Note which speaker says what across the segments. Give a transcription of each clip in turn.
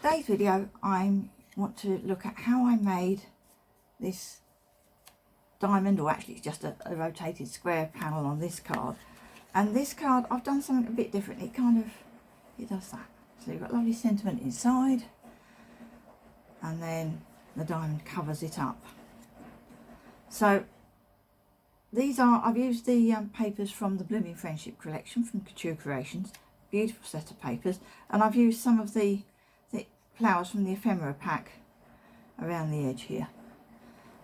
Speaker 1: today's video I want to look at how I made this diamond, or actually it's just a rotated square panel on this card. And this card I've done something a bit different. It does that. So you've got lovely sentiment inside, and then the diamond covers it up. So these are, I've used the papers from the Blooming Friendship collection from Couture Creations, beautiful set of papers, and I've used some of the flowers from the ephemera pack around the edge here.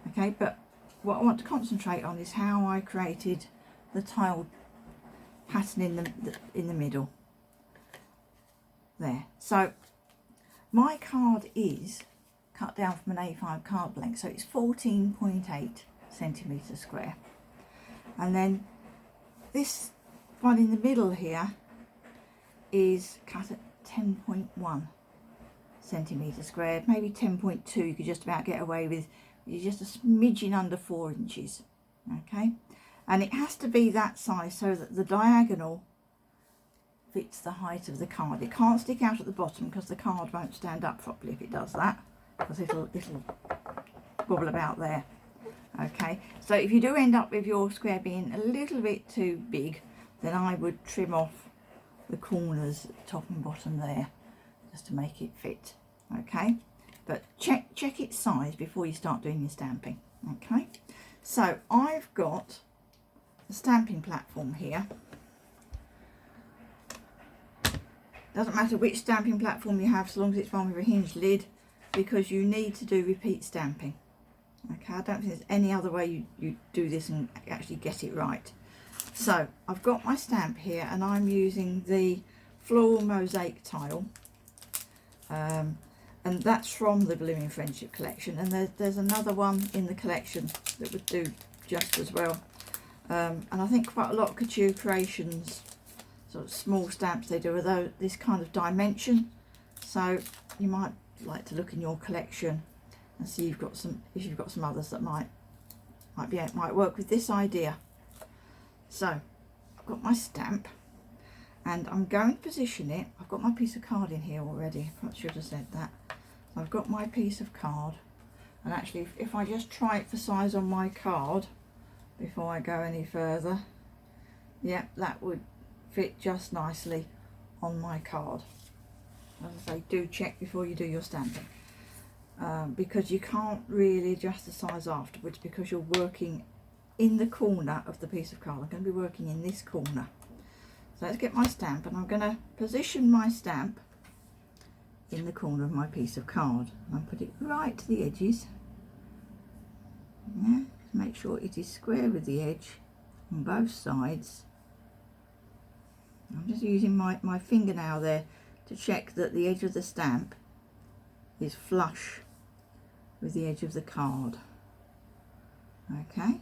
Speaker 1: Okay, but what I want to concentrate on is how I created the tiled pattern in the middle there. So my card is cut down from an A5 card length, so it's 14.8 centimetres square, and then this one in the middle here is cut at 10.1 centimetres squared, maybe 10.2 you could just about get away with. You're just a smidgen under 4 inches. Okay, and it has to be that size so that the diagonal fits the height of the card. It can't stick out at the bottom because the card won't stand up properly if it does that, because it'll wobble about there. Okay, so if you do end up with your square being a little bit too big, then I would trim off the corners top and bottom there just to make it fit. Okay, but check its size before you start doing your stamping. Okay, so I've got a stamping platform here. Doesn't matter which stamping platform you have, so long as it's one with a hinged lid, because you need to do repeat stamping. Okay, I don't think there's any other way you do this and actually get it right. So I've got my stamp here, and I'm using the Floral Mosaic tile, and that's from the Blooming Friendship collection, and there's another one in the collection that would do just as well, and I think quite a lot of Couture Creations sort of small stamps they do are this kind of dimension, so you might like to look in your collection and see if you've got some others that might work with this idea. So I've got my stamp, and I'm going to position it. I've got my piece of card in here already. I should have said that. So I've got my piece of card, and actually if I just try it for size on my card before I go any further, yeah, that would fit just nicely on my card. As I say, do check before you do your stamping, because you can't really adjust the size afterwards because you're working in the corner of the piece of card. I'm going to be working in this corner. So let's get my stamp, and I'm going to position my stamp in the corner of my piece of card. I'll put it right to the edges. Yeah, make sure it is square with the edge on both sides. I'm just using my fingernail there to check that the edge of the stamp is flush with the edge of the card. Okay,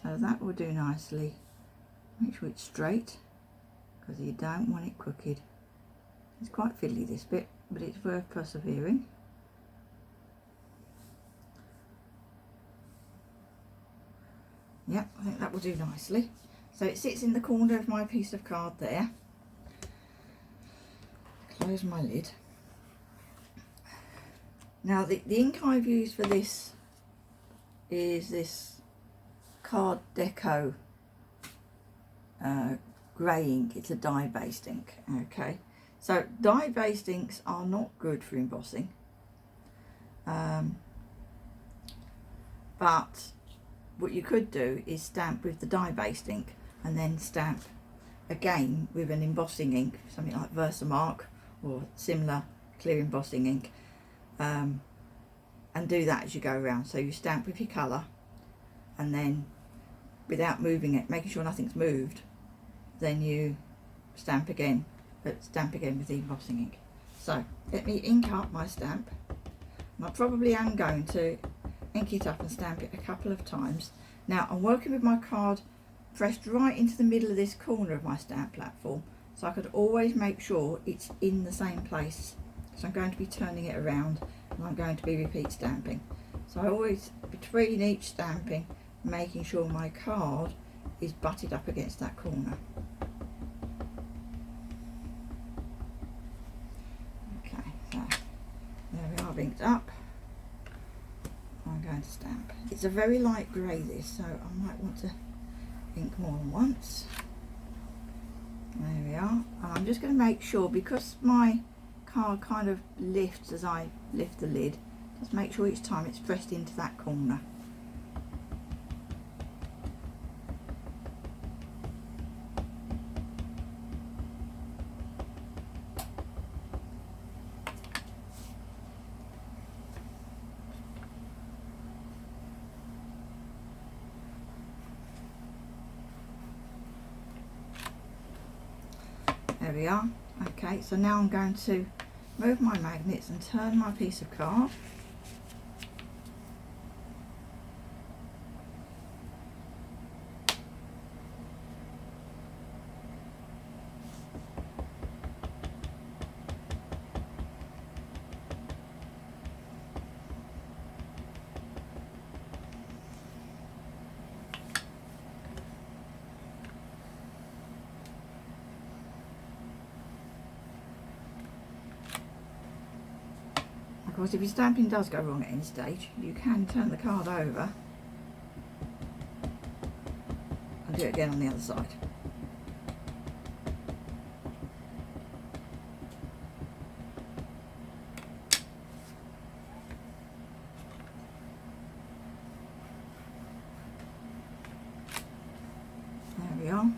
Speaker 1: so that will do nicely. Make sure it's straight, because you don't want it crooked. It's quite fiddly this bit, but it's worth persevering. Yeah, I think that will do nicely. So it sits in the corner of my piece of card there. Close my lid. Now the ink I've used for this is this Card Deco grey ink. It's a dye-based ink. Okay, so dye-based inks are not good for embossing, but what you could do is stamp with the dye-based ink and then stamp again with an embossing ink, something like Versamark or similar clear embossing ink, and do that as you go around. So you stamp with your colour, and then without moving it, making sure nothing's moved, then you stamp again, but stamp again with the embossing ink. So let me ink up my stamp, and I probably am going to ink it up and stamp it a couple of times. Now I'm working with my card pressed right into the middle of this corner of my stamp platform, so I could always make sure it's in the same place. So I'm going to be turning it around, and I'm going to be repeat stamping. So I always, between each stamping, making sure my card is butted up against that corner. Okay, so I've inked up, I'm going to stamp. It's a very light grey this, so I might want to ink more than once. There we are. And I'm just going to make sure, because my card kind of lifts as I lift the lid, just make sure each time it's pressed into that corner. There we are. Okay, so now I'm going to move my magnets and turn my piece of card. Of course, if your stamping does go wrong at any stage, you can turn the card over and do it again on the other side. There we are.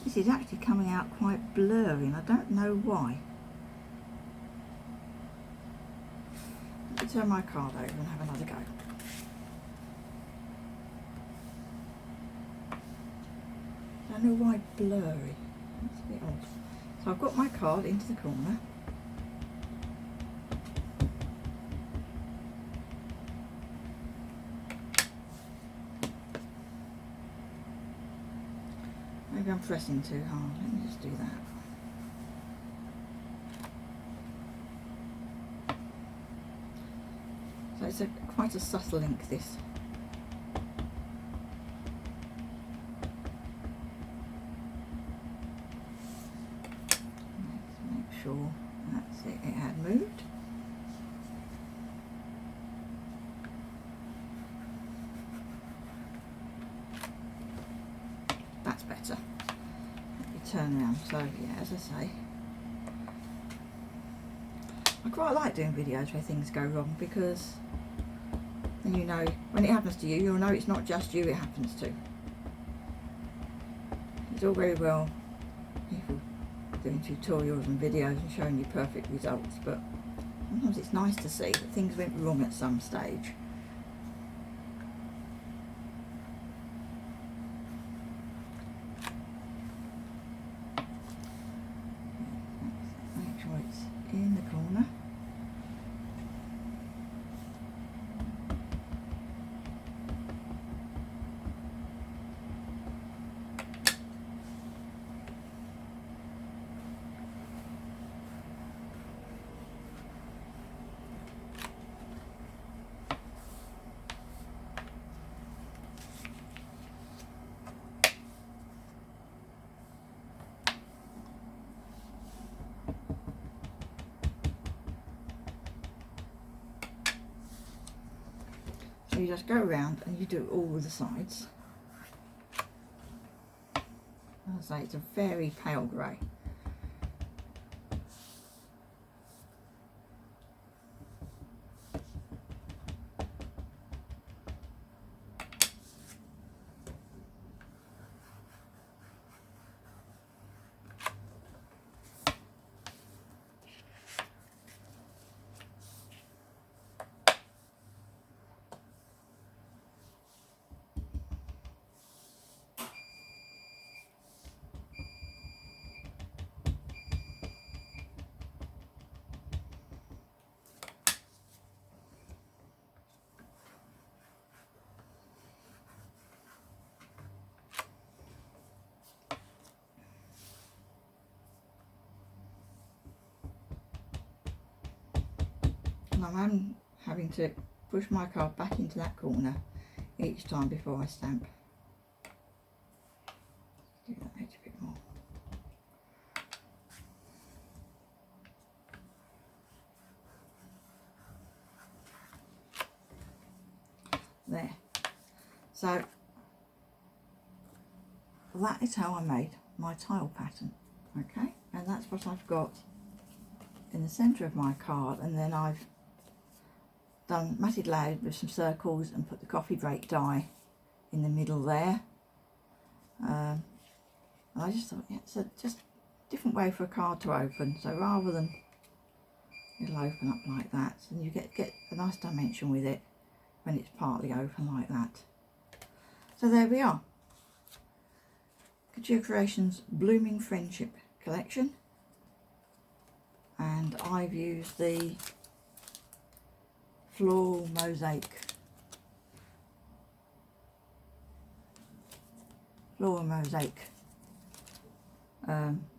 Speaker 1: This is actually coming out quite blurry and I don't know why. Turn my card over and have another go. I don't know why blurry. That's a bit odd. So I've got my card into the corner. Maybe I'm pressing too hard. Let me just do that. So it's quite a subtle ink, this. Let's make sure that's it, it had moved. That's better. Let me turn around. So yeah, as I say, I quite like doing videos where things go wrong, because then you know, when it happens to you, you'll know it's not just you it happens to. It's all very well people doing tutorials and videos and showing you perfect results, but sometimes it's nice to see that things went wrong at some stage. Make sure it's in the corner. You just go around and you do all of the sides. As I say, it's a very pale grey. And I'm having to push my card back into that corner each time before I stamp. Do that edge a bit more. there. So that is how I made my tile pattern. Okay, and that's what I've got in the centre of my card, and then I've done matted loud with some circles and put the coffee break die in the middle there. And I just thought, yeah, it's a just different way for a card to open. So rather than it'll open up like that, and you get a nice dimension with it when it's partly open like that. So there we are. Couture Creations Blooming Friendship collection, and I've used the Floral Mosaic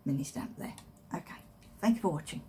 Speaker 1: mini stamp there. Okay, thank you for watching.